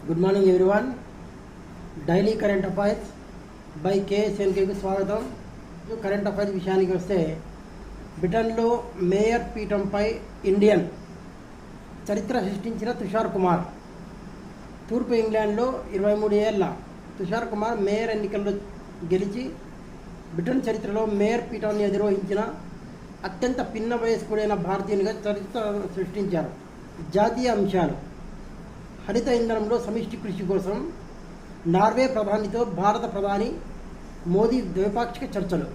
Good morning everyone. Daily current affairs by కేఎస్ఎన్కేకి స్వాగతం. Current affairs విషయానికి వస్తే, బ్రిటన్లో మేయర్ పీఠంపై ఇండియన్ చరిత్ర సృష్టించిన తుషార్ కుమార్. తూర్పు ఇంగ్లాండ్లో 23 ఏళ్ల తుషార్ కుమార్ మేయర్ ఎన్నికల్లో గెలిచి బ్రిటన్ చరిత్రలో మేయర్ పీఠాన్ని అధిరోహించిన అత్యంత పిన్న వయస్కుడైన భారతీయునిగా చరిత్ర సృష్టించారు. జాతీయ అంశాలు: హరిత ఇంధనంలో సమిష్టి కృషి కోసం నార్వే ప్రధానితో భారత ప్రధాని మోదీ ద్వైపాక్షిక చర్చలు.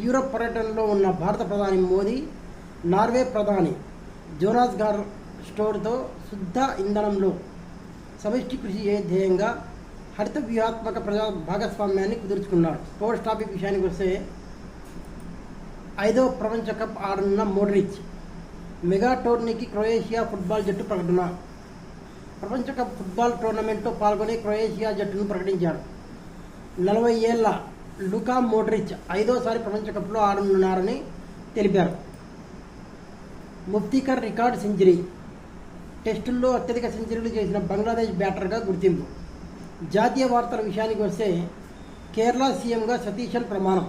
యూరప్ పర్యటనలో ఉన్న భారత ప్రధాని మోదీ నార్వే ప్రధాని జోనాస్ గార్ స్టోర్తో శుద్ధ ఇంధనంలో సమిష్టి కృషి ధ్యేయంగా హరిత వ్యూహాత్మక ప్రజా భాగస్వామ్యాన్ని కుదుర్చుకున్నారు. స్పోర్ట్స్ టాపిక్ విషయానికి వస్తే, 5వ ప్రపంచ కప్ ఆడనున్న మోడ్రిచ్. మెగా టోర్నీకి క్రొయేషియా ఫుట్బాల్ జట్టు ప్రకటన. ప్రపంచ కప్ ఫుట్బాల్ టోర్నమెంట్లో పాల్గొనే క్రొయేషియా జట్టును ప్రకటించారు. 40 ఏళ్ల లుకా మోడ్రిచ్ 5వసారి ప్రపంచ కప్లో ఆడనున్నారని తెలిపారు. ముఫ్తీకర్ రికార్డ్ సెంచరీ. టెస్టుల్లో అత్యధిక సెంచరీలు చేసిన బంగ్లాదేశ్ బ్యాటర్గా గుర్తింపు. జాతీయ వార్తల విషయానికి వస్తే, కేరళ సీఎంగా సతీశన్ ప్రమాణం.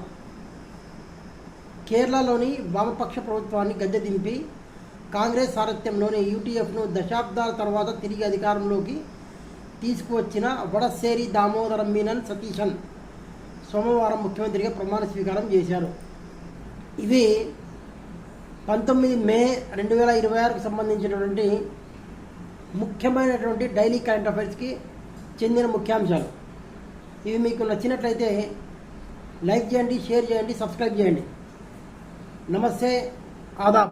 కేరళలోని వామపక్ష ప్రభుత్వాన్ని గద్దె దింపి కాంగ్రెస్ సారథ్యంలోని యూటీఎఫ్ను దశాబ్దాల తర్వాత తిరిగి అధికారంలోకి తీసుకువచ్చిన వడస్సేరి దామోదరం మీనన్ సతీశన్ సోమవారం ముఖ్యమంత్రిగా ప్రమాణ స్వీకారం చేశారు. ఇవి 19 మే 2026కు సంబంధించినటువంటి ముఖ్యమైనటువంటి డైలీ కరెంట్ అఫైర్స్కి చెందిన ముఖ్యాంశాలు. ఇవి మీకు నచ్చినట్లయితే లైక్ చేయండి, షేర్ చేయండి, సబ్స్క్రైబ్ చేయండి. నమస్తే, ఆదాబ్.